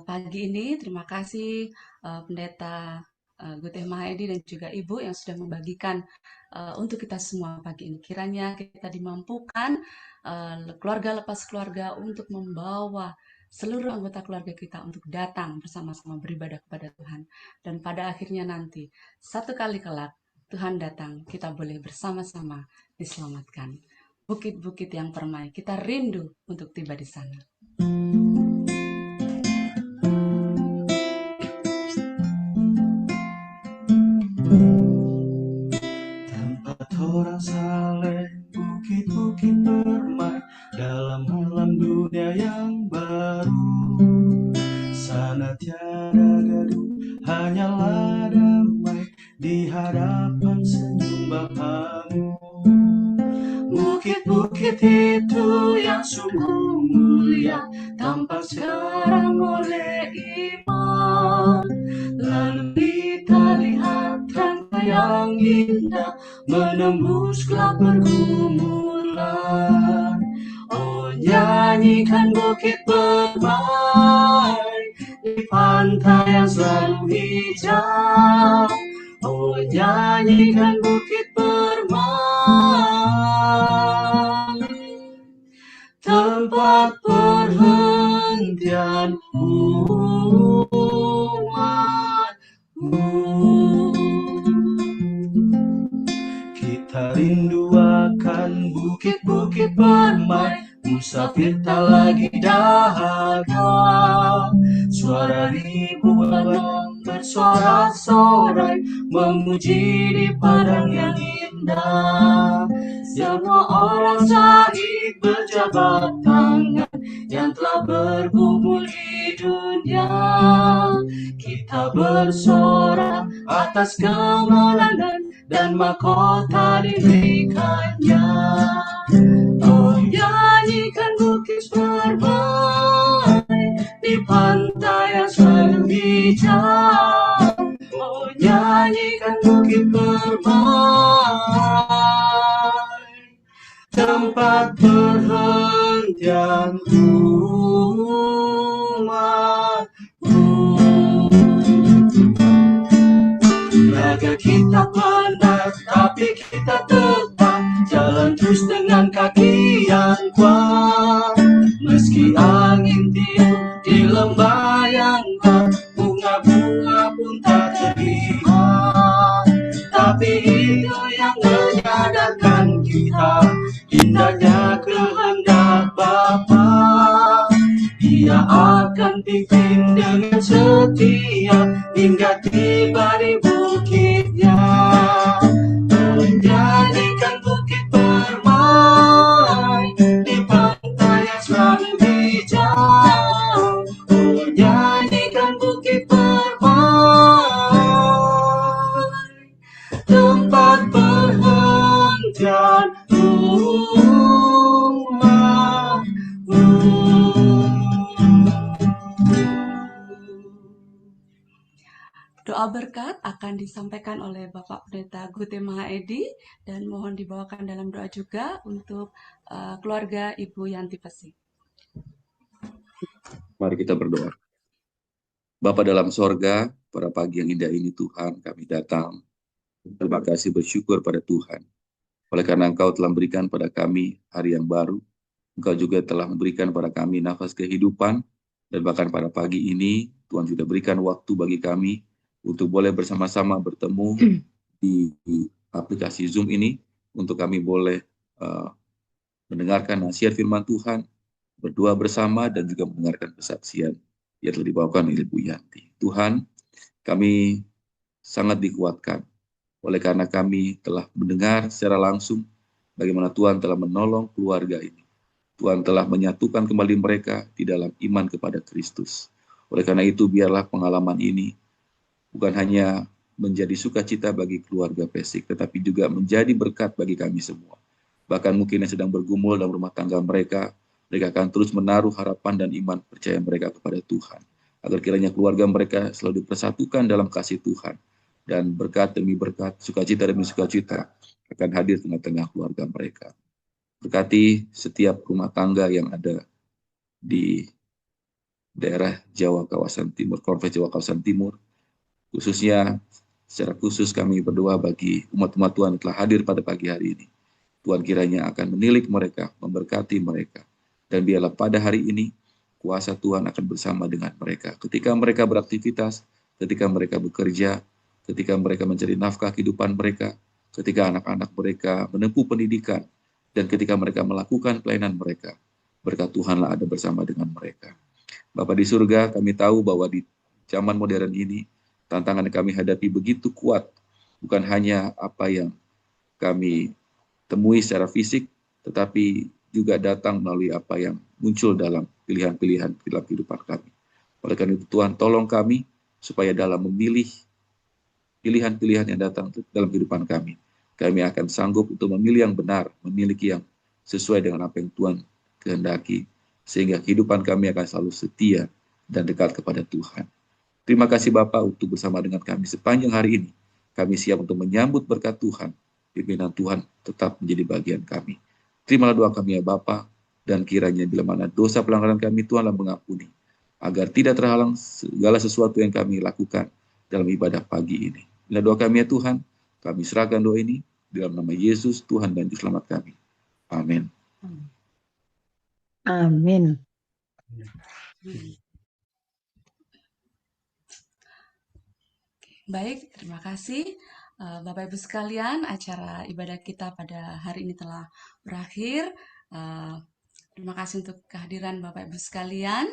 pagi ini. Terima kasih Pendeta Guteh Mahedi dan juga Ibu yang sudah membagikan untuk kita semua pagi ini. Kiranya kita dimampukan keluarga lepas keluarga untuk membawa seluruh anggota keluarga kita untuk datang bersama-sama beribadah kepada Tuhan. Dan pada akhirnya nanti, satu kali kelak Tuhan datang, kita boleh bersama-sama diselamatkan. Bukit-bukit yang permai, kita rindu untuk tiba di sana. Tempat orang saleh, bukit-bukit permai dalam alam dunia yang baru. Sana tiada gaduh, hanyalah damai di hadapan senyum Bapamu. Bukit-bukit itu yang sungguh mulia tampak sekarang oleh iman. Lalu kita lihat rangka yang indah menembus gelap pergumulan. Oh, nyanyikan bukit permai di pantai yang selalu hijau. Oh, nyanyikan bukit permai, tempat perhentian umatmu. Kita rindu akan bukit-bukit permai, musafir tak lagi dahaga. Suara ribuan bersorak-sorai memuji di padang yang indah. Semua orang syahid berjabat tangan yang telah bergumul di dunia. Kita bersorak atas kemenangan dan mahkota diberikannya. Oh, nyanyikan bukit permai di pantai yang selalu hijau. Oh, nyanyikan bukit permai, tempat perhentian umatmu. Raga kita penat, tapi kita tetap jalan terus dengan kaki yang kuat. Meski angin tiup di lembah yang gelap, bunga-bunga pun tak terlihat. Tapi itu yang menyadarkan kita indahnya kehendak Bapa. Dia akan pimpin dengan setia hingga tiba di bukitnya. Menjadikan bukit permai di pantai yang selalu hijau. Menjadikan bukit permai, tempat perhentian umatmu. Doa berkat akan disampaikan oleh Bapak Pendeta Guteh Mahedi dan mohon dibawakan dalam doa juga untuk keluarga Ibu Yanti Pesik. Mari kita berdoa. Bapa dalam sorga, pada pagi yang indah ini Tuhan kami datang. Terima kasih bersyukur pada Tuhan. Oleh karena Engkau telah memberikan pada kami hari yang baru, Engkau juga telah memberikan pada kami nafas kehidupan, dan bahkan pada pagi ini Tuhan sudah berikan waktu bagi kami untuk boleh bersama-sama bertemu di aplikasi Zoom ini. untuk kami boleh mendengarkan nasihat firman Tuhan, berdoa bersama, dan juga mendengarkan kesaksian yang telah dibawakan oleh Ibu Yanti. Tuhan, kami sangat dikuatkan oleh karena kami telah mendengar secara langsung bagaimana Tuhan telah menolong keluarga ini. Tuhan telah menyatukan kembali mereka di dalam iman kepada Kristus. Oleh karena itu, biarlah pengalaman ini bukan hanya menjadi sukacita bagi keluarga Pesik, tetapi juga menjadi berkat bagi kami semua. Bahkan mungkin yang sedang bergumul dalam rumah tangga mereka akan terus menaruh harapan dan iman percaya mereka kepada Tuhan. Agar kiranya keluarga mereka selalu dipersatukan dalam kasih Tuhan. Dan berkat demi berkat, sukacita demi sukacita akan hadir tengah-tengah keluarga mereka. Berkati setiap rumah tangga yang ada di daerah Jawa kawasan Timur, Konferensi Jawa kawasan Timur, khususnya secara khusus kami berdoa bagi umat-umat Tuhan yang telah hadir pada pagi hari ini. Tuhan kiranya akan menilik mereka, memberkati mereka, dan biarlah pada hari ini kuasa Tuhan akan bersama dengan mereka. Ketika mereka beraktivitas, ketika mereka bekerja, ketika mereka mencari nafkah kehidupan mereka, ketika anak-anak mereka menempuh pendidikan, dan ketika mereka melakukan pelayanan mereka, berkat Tuhanlah ada bersama dengan mereka. Bapa di surga, kami tahu bahwa di zaman modern ini, tantangan yang kami hadapi begitu kuat, bukan hanya apa yang kami temui secara fisik, tetapi juga datang melalui apa yang muncul dalam pilihan-pilihan dalam kehidupan kami. Oleh karena itu, Tuhan tolong kami supaya dalam memilih pilihan-pilihan yang datang dalam kehidupan kami akan sanggup untuk memilih yang benar, memiliki yang sesuai dengan apa yang Tuhan kehendaki, sehingga kehidupan kami akan selalu setia dan dekat kepada Tuhan. Terima kasih Bapak untuk bersama dengan kami sepanjang hari ini. Kami siap untuk menyambut berkat Tuhan. Pimpinan Tuhan tetap menjadi bagian kami. Terimalah doa kami ya Bapa, dan kiranya bila mana dosa pelanggaran kami Tuhanlah mengampuni, agar tidak terhalang segala sesuatu yang kami lakukan dalam ibadah pagi ini. Bila doa kami ya Tuhan, kami serahkan doa ini dalam nama Yesus, Tuhan dan Juru Selamat kami. Amin. Amin. Baik, terima kasih. Bapak Ibu sekalian, acara ibadah kita pada hari ini telah berakhir. Terima kasih untuk kehadiran Bapak Ibu sekalian,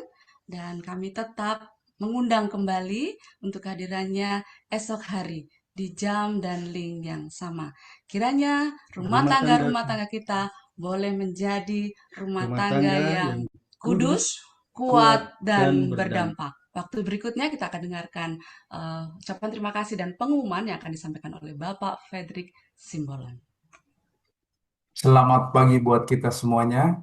dan kami tetap mengundang kembali untuk kehadirannya esok hari di jam dan link yang sama. Kiranya rumah tangga kita boleh menjadi rumah tangga yang kudus, kuat, dan berdampak. Waktu berikutnya kita akan dengarkan ucapan terima kasih dan pengumuman yang akan disampaikan oleh Bapak Fredrik Simbolon. Selamat pagi buat kita semuanya.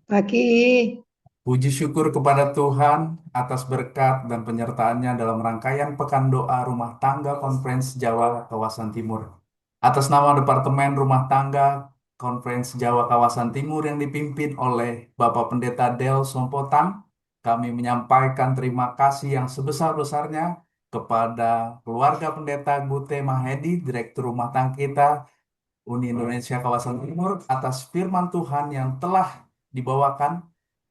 Pagi. Puji syukur kepada Tuhan atas berkat dan penyertaannya dalam rangkaian Pekan Doa Rumah Tangga Konferensi Jawa Kawasan Timur. Atas nama Departemen Rumah Tangga Konferensi Jawa Kawasan Timur yang dipimpin oleh Bapak Pendeta Del Sompotang, kami menyampaikan terima kasih yang sebesar-besarnya kepada keluarga Pendeta Gute Mahedi, Direktur Rumah Tangga kita, Uni Indonesia Kawasan Timur, atas firman Tuhan yang telah dibawakan.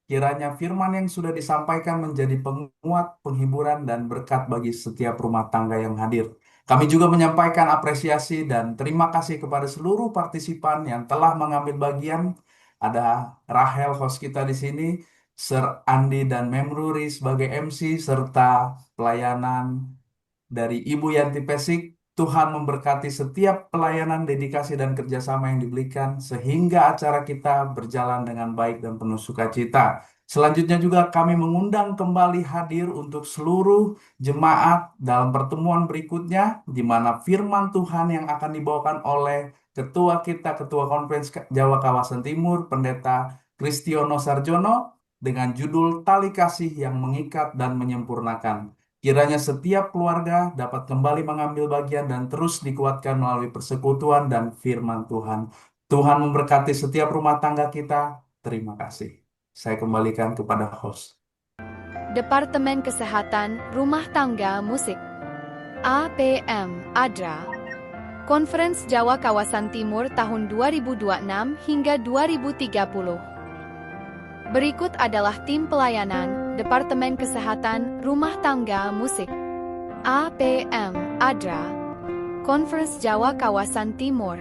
Kiranya firman yang sudah disampaikan menjadi penguat, penghiburan, dan berkat bagi setiap rumah tangga yang hadir. Kami juga menyampaikan apresiasi dan terima kasih kepada seluruh partisipan yang telah mengambil bagian. Ada Rahel, host kita di sini, Sir Andi dan Memruri sebagai MC, serta pelayanan dari Ibu Yanti Pesik. Tuhan memberkati setiap pelayanan, dedikasi, dan kerjasama yang diberikan, sehingga acara kita berjalan dengan baik dan penuh sukacita. Selanjutnya juga kami mengundang kembali hadir untuk seluruh jemaat dalam pertemuan berikutnya, di mana firman Tuhan yang akan dibawakan oleh Ketua kita, Ketua Konferensi Jawa Kawasan Timur, Pendeta Kristiono Sarjono, dengan judul Tali Kasih yang Mengikat dan Menyempurnakan. Kiranya setiap keluarga dapat kembali mengambil bagian dan terus dikuatkan melalui persekutuan dan firman Tuhan. Tuhan memberkati setiap rumah tangga kita. Terima kasih. Saya kembalikan kepada host. Departemen Kesehatan Rumah Tangga Musik APM ADRA Konferensi Jawa Kawasan Timur tahun 2026 hingga 2030. Berikut adalah tim pelayanan Departemen Kesehatan Rumah Tangga Musik APM ADRA Konferensi Jawa Kawasan Timur.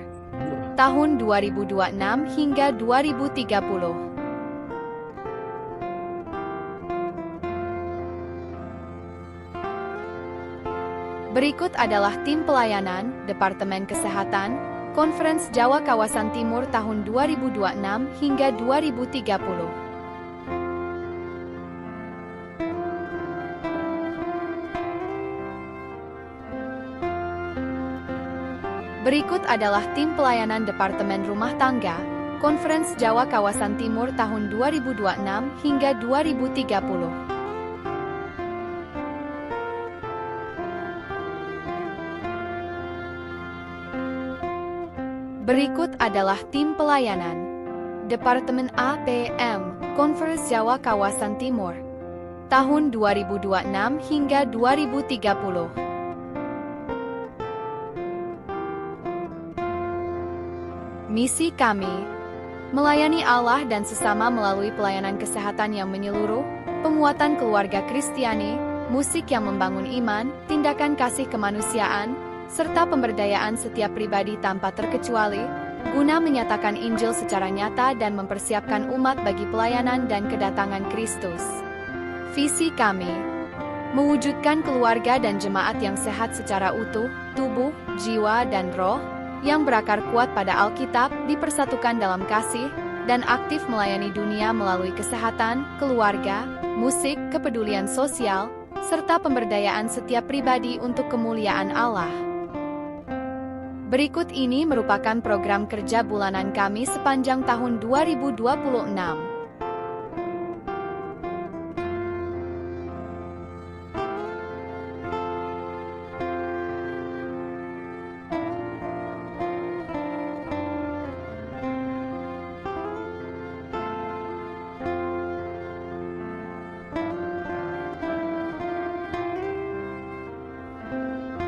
tahun 2026 hingga 2030. Berikut adalah tim pelayanan Departemen Kesehatan Konferensi Jawa Kawasan Timur tahun 2026 hingga 2030. Berikut adalah tim pelayanan Departemen Rumah Tangga Konferensi Jawa Kawasan Timur tahun 2026 hingga 2030. Berikut adalah tim pelayanan Departemen APM Konferensi Jawa Kawasan Timur tahun 2026 hingga 2030. Misi kami melayani Allah dan sesama melalui pelayanan kesehatan yang menyeluruh, penguatan keluarga Kristiani, musik yang membangun iman, tindakan kasih kemanusiaan, serta pemberdayaan setiap pribadi tanpa terkecuali, guna menyatakan Injil secara nyata dan mempersiapkan umat bagi pelayanan dan kedatangan Kristus. Visi kami, mewujudkan keluarga dan jemaat yang sehat secara utuh, tubuh, jiwa, dan roh, yang berakar kuat pada Alkitab, dipersatukan dalam kasih, dan aktif melayani dunia melalui kesehatan, keluarga, musik, kepedulian sosial, serta pemberdayaan setiap pribadi untuk kemuliaan Allah. Berikut ini merupakan program kerja bulanan kami sepanjang tahun 2026.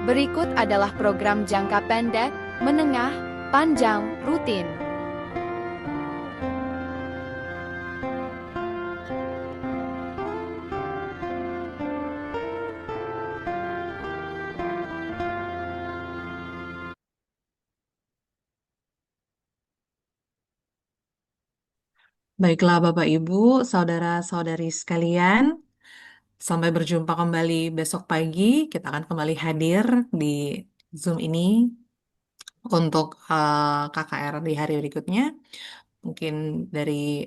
Berikut adalah program jangka pendek, menengah, panjang, rutin. Baiklah Bapak Ibu, saudara-saudari sekalian, sampai berjumpa kembali besok pagi. Kita akan kembali hadir di Zoom ini untuk KKR di hari berikutnya. Mungkin dari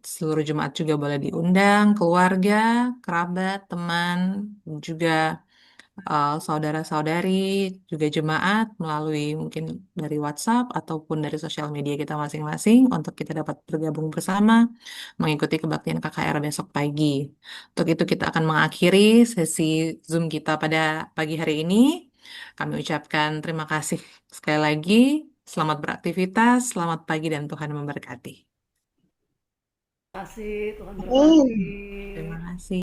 seluruh jemaat juga boleh diundang, keluarga, kerabat, teman, juga saudara-saudari, juga jemaat melalui mungkin dari WhatsApp ataupun dari sosial media kita masing-masing untuk kita dapat bergabung bersama mengikuti kebaktian KKR besok pagi. Untuk itu kita akan mengakhiri sesi Zoom kita pada pagi hari ini. Kami ucapkan terima kasih sekali lagi. Selamat beraktivitas, selamat pagi dan Tuhan memberkati. Terima kasih, Tuhan berkati. Terima kasih.